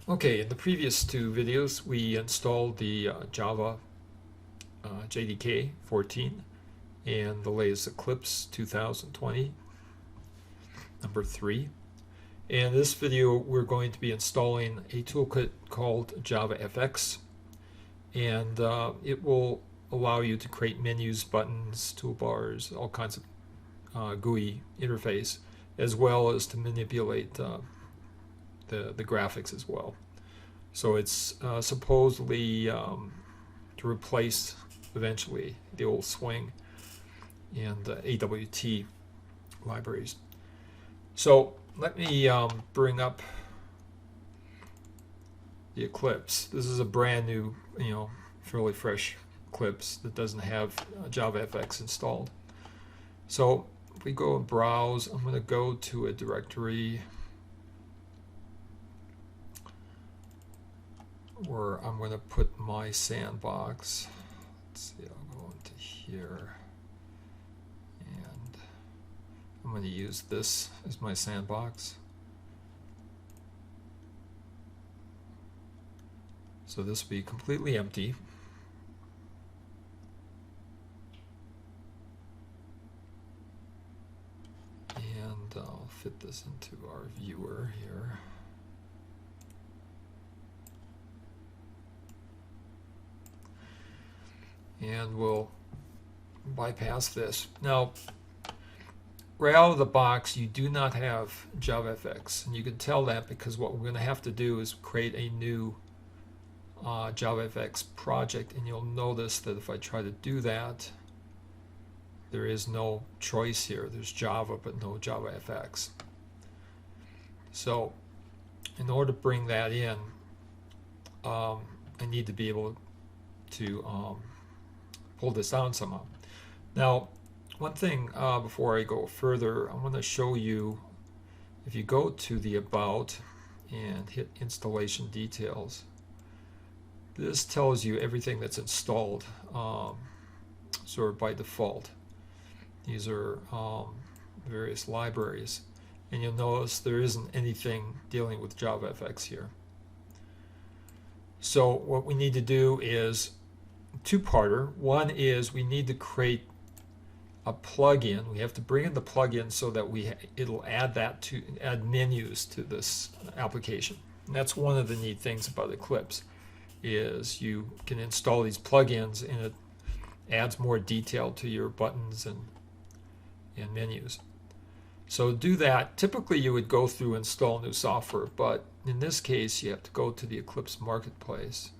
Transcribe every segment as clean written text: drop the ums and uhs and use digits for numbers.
Okay, in the previous two videos, we installed the Java JDK 14 and the latest Eclipse 2020, number 3. In this video, we're going to be installing a toolkit called JavaFX, and it will allow you to create menus, buttons, toolbars, all kinds of GUI interface, as well as to manipulate the graphics as well. So it's supposedly to replace eventually the old Swing and AWT libraries. So let me bring up the Eclipse. This is a brand new, fairly fresh Eclipse that doesn't have JavaFX installed. So if we go and browse, I'm going to go to a directory where I'm going to put my sandbox. Let's see, I'll go into here, and I'm going to use this as my sandbox. So this will be completely empty. And I'll fit this into our viewer here. And we'll bypass this. Now, right out of the box, you do not have JavaFX. And you can tell that because what we're going to have to do is create a new JavaFX project. And you'll notice that if I try to do that, there is no choice here. There's Java, but no JavaFX. So in order to bring that in, I need to be able to pull this down somehow. Now, one thing before I go further, I'm going to show you, if you go to the About and hit Installation Details, this tells you everything that's installed sort of by default. These are various libraries, and you'll notice there isn't anything dealing with JavaFX here. So what we need to do is two-parter. One is we need to create a plugin. We have to bring in the plugin so that it'll add menus to this application. And that's one of the neat things about Eclipse, is you can install these plugins and it adds more detail to your buttons and menus. So to do that, typically you would go through install new software, but in this case you have to go to the Eclipse Marketplace.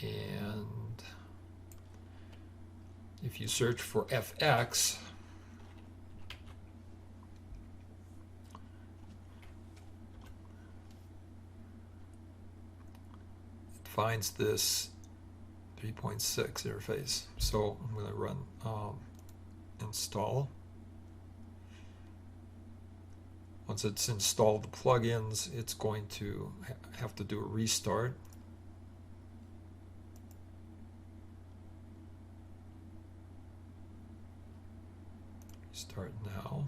And if you search for FX, it finds this 3.6 interface. So I'm going to run install. Once it's installed the plugins, it's going to have to do a restart. Start now.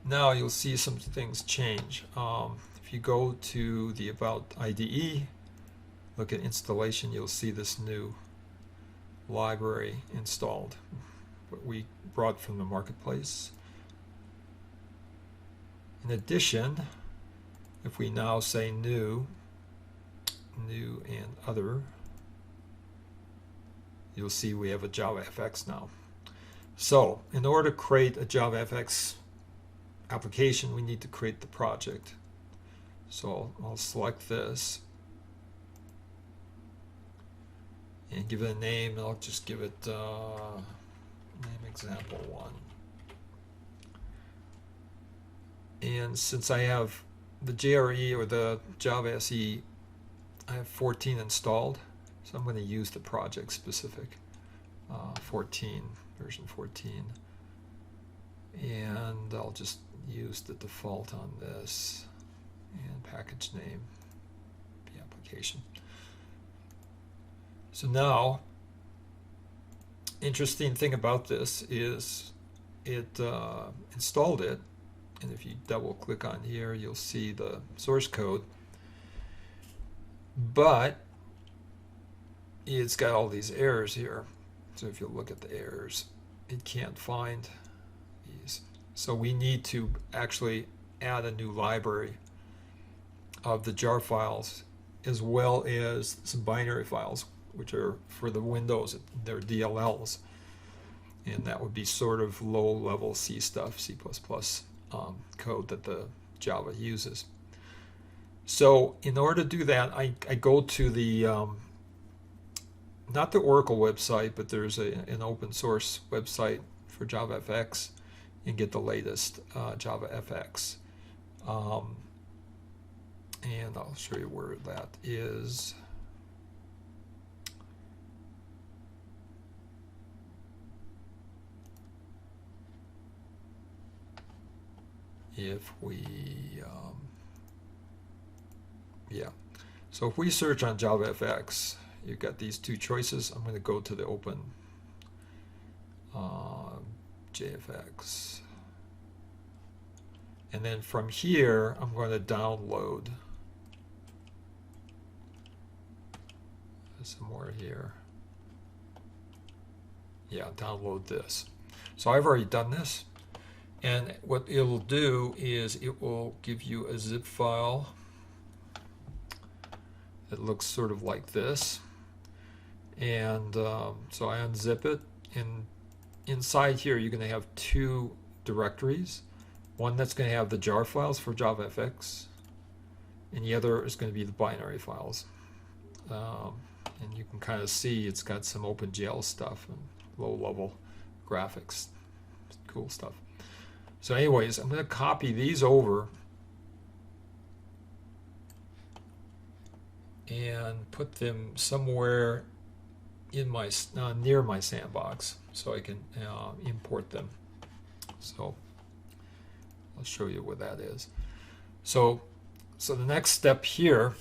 Now you'll see some things change. If you go to the About IDE, look at installation, you'll see this new library installed, what we brought from the marketplace. In addition, if we now say new and other, you'll see we have a JavaFX now. So in order to create a JavaFX application, we need to create the project. So I'll select this and give it a name, and I'll just give it name example 1. And since I have the JRE or the Java SE, I have 14 installed, so I'm going to use the project specific 14, version 14. And I'll just use the default on this, and package name, the application. So now, interesting thing about this is it installed it, and if you double click on here, you'll see the source code, but it's got all these errors here. So if you look at the errors, it can't find these. So we need to actually add a new library of the jar files, as well as some binary files, which are for the Windows, they're DLLs. And that would be sort of low-level C stuff, C++ code that the Java uses. So in order to do that, I go to the, not the Oracle website, but there's an open source website for JavaFX, and get the latest JavaFX. And I'll show you where that is. If we, yeah. So if we search on JavaFX, you've got these two choices. I'm going to go to the open JFX. And then from here, I'm going to download some more here. Yeah, download this. So I've already done this. And what it'll do is it will give you a zip file that looks sort of like this. And so I unzip it, and inside here you're going to have two directories. One that's going to have the jar files for JavaFX, and the other is going to be the binary files. And you can kind of see it's got some OpenGL stuff and low-level graphics, cool stuff. So anyways, I'm going to copy these over and put them somewhere in my near my sandbox, so I can import them. So I'll show you what that is. So the next step here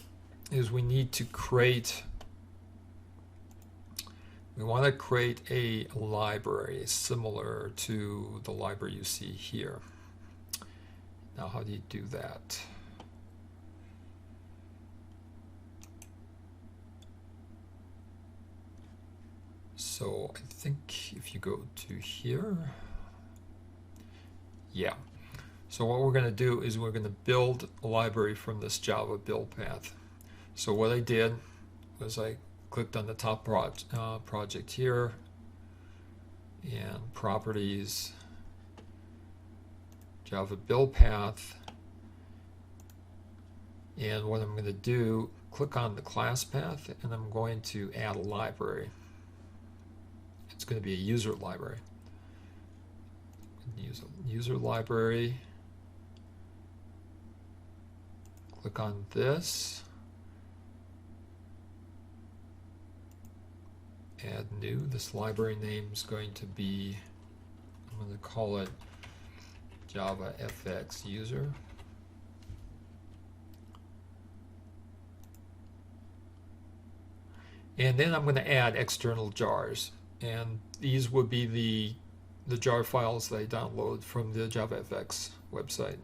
is we need to create. We want to create a library similar to the library you see here. Now, how do you do that? So I think if you go to here, yeah. So what we're going to do is we're going to build a library from this Java build path. So what I did was I clicked on the top project here, and properties, Java build path, and what I'm going to do, click on the class path, and I'm going to add a library. It's going to be a user library. Use a user library. Click on this. Add new. This library name is going to be, I'm going to call it JavaFX user. And then I'm going to add external jars. And these would be the jar files that I download from the JavaFX website.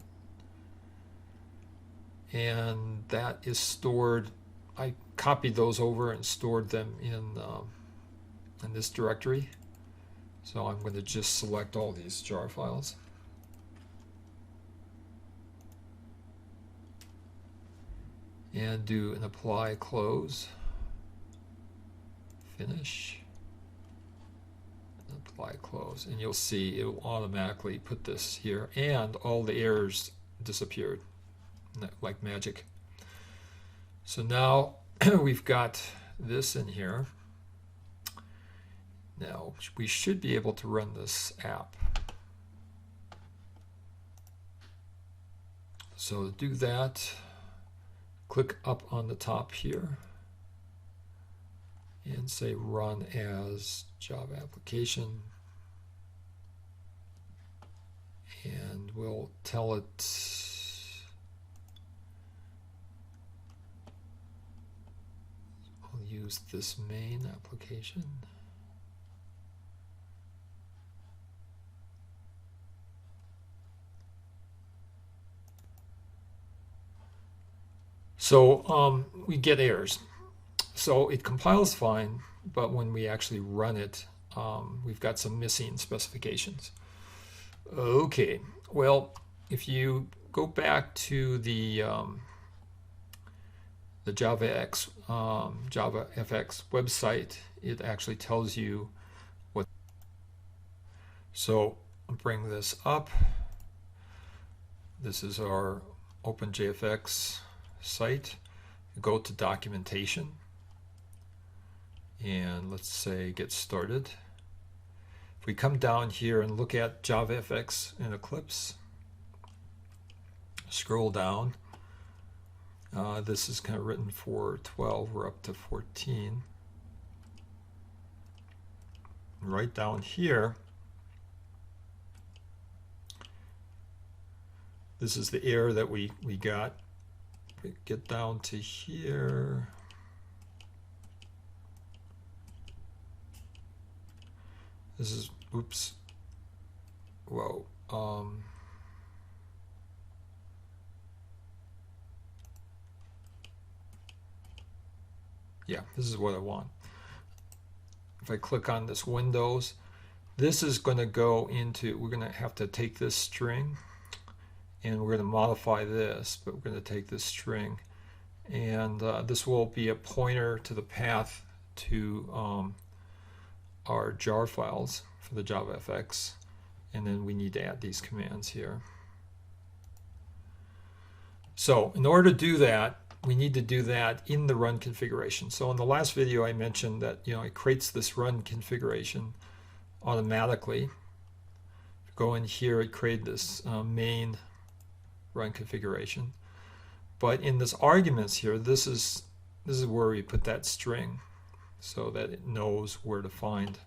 And that is stored, I copied those over and stored them in this directory. So I'm going to just select all these jar files. And do an apply close. Finish. Apply close. And you'll see it will automatically put this here, and all the errors disappeared like magic. So now we've got this in here. Now we should be able to run this app. So to do that, click up on the top here and say run as Java application, and we'll tell it I'll use this main application. So we get errors. So it compiles fine, but when we actually run it, we've got some missing specifications. Okay, well, if you go back to the JavaFX website, it actually tells you what. So I'll bring this up. This is our OpenJFX site. Go to documentation and let's say get started. If we come down here and look at JavaFX in Eclipse, scroll down. This is kind of written for 12. We're up to 14. Right down here, this is the error that we got. We get down to here. This is, oops, whoa. Yeah, this is what I want. If I click on this Windows, this is going to go into, we're going to have to take this string and we're going to modify this, but we're going to take this string and this will be a pointer to the path to our jar files for the JavaFX, and then we need to add these commands here. So in order to do that, we need to do that in the run configuration. So in the last video I mentioned that it creates this run configuration automatically. Go in here, it created this main run configuration. But in this arguments here, this is where we put that string so that it knows where to find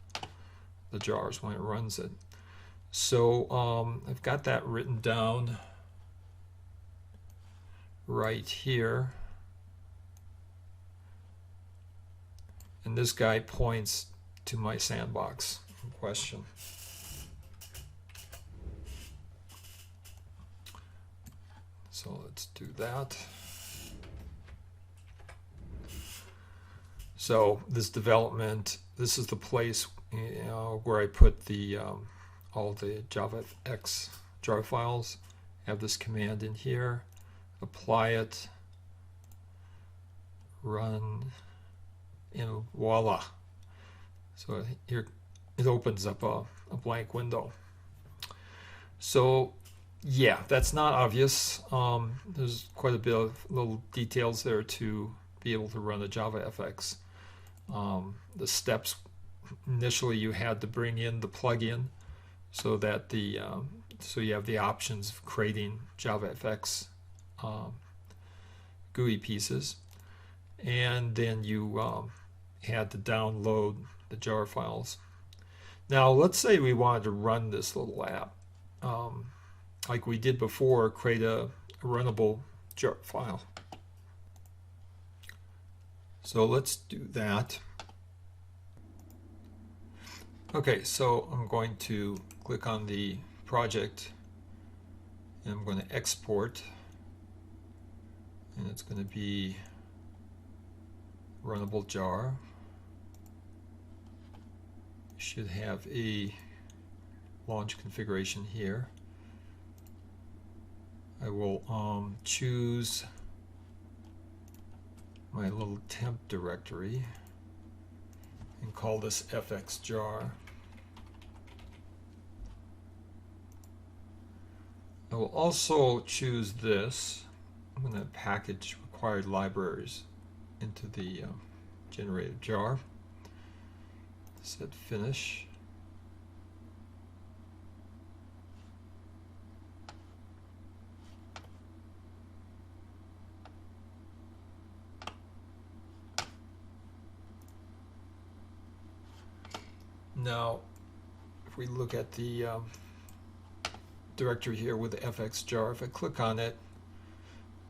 the jars when it runs it. So I've got that written down right here. And this guy points to my sandbox in question. So let's do that. So this development, this is the place where I put the all the JavaFX jar files. Have this command in here, apply it, run, and voila. So here it opens up a blank window. So yeah, that's not obvious. There's quite a bit of little details there to be able to run a JavaFX. The steps, initially you had to bring in the plugin so that so you have the options of creating JavaFX GUI pieces, and then you had to download the jar files. Now let's say we wanted to run this little app like we did before, create a runnable jar file. So let's do that. Okay, so I'm going to click on the project and I'm going to export, and it's going to be runnable jar. Should have a launch configuration here. I will choose my little temp directory and call this fx jar. I will also choose this. I'm going to package required libraries into the generated jar. Set finish. Now, if we look at the directory here with the fx jar. If I click on it,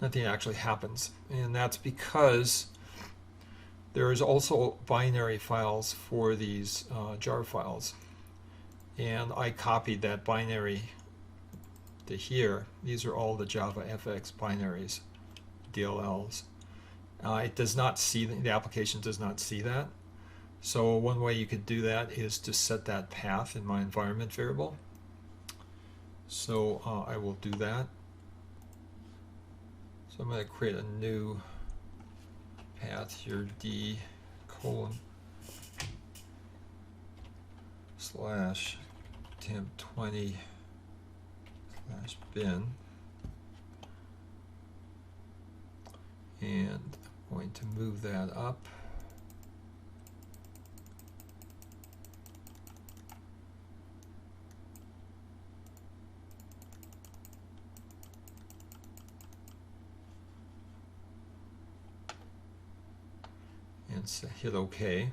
nothing actually happens, and that's because there is also binary files for these jar files, and I copied that binary to here. These are all the JavaFX binaries, DLLs. It does not see, the application does not see that. So one way you could do that is to set that path in my environment variable. So I will do that. So I'm going to create a new path here, d:// temp20/bin, and I'm going to move that up. And hit OK.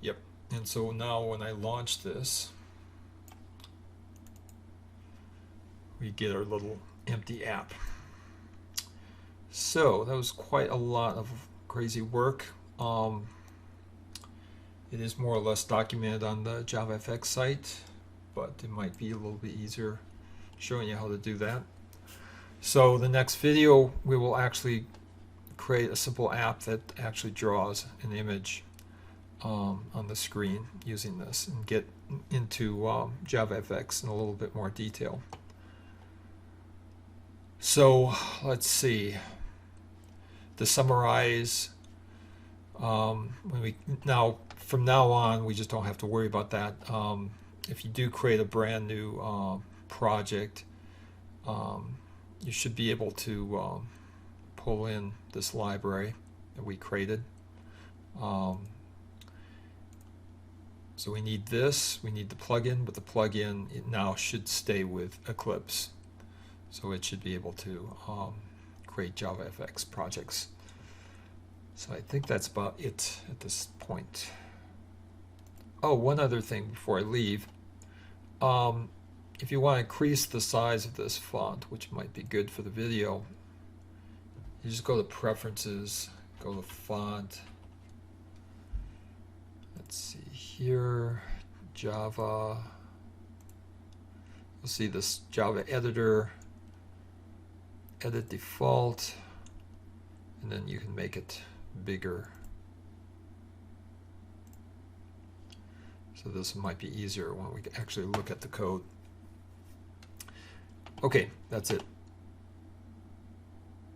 Yep. And so now when I launch this, we get our little empty app. So that was quite a lot of crazy work. It is more or less documented on the JavaFX site, but it might be a little bit easier showing you how to do that. So the next video, we will actually create a simple app that actually draws an image on the screen using this, and get into JavaFX in a little bit more detail. So let's see. To summarize, from now on, we just don't have to worry about that. If you do create a brand new project, you should be able to pull in this library that we created. So we need this, we need the plugin, but the plugin it now should stay with Eclipse. So it should be able to create JavaFX projects. So I think that's about it at this point. Oh, one other thing before I leave. If you want to increase the size of this font, which might be good for the video, you just go to Preferences, go to Font. Let's see here, Java. You'll see this Java Editor, Edit Default, and then you can make it bigger. So this might be easier when we actually look at the code. Okay, that's it.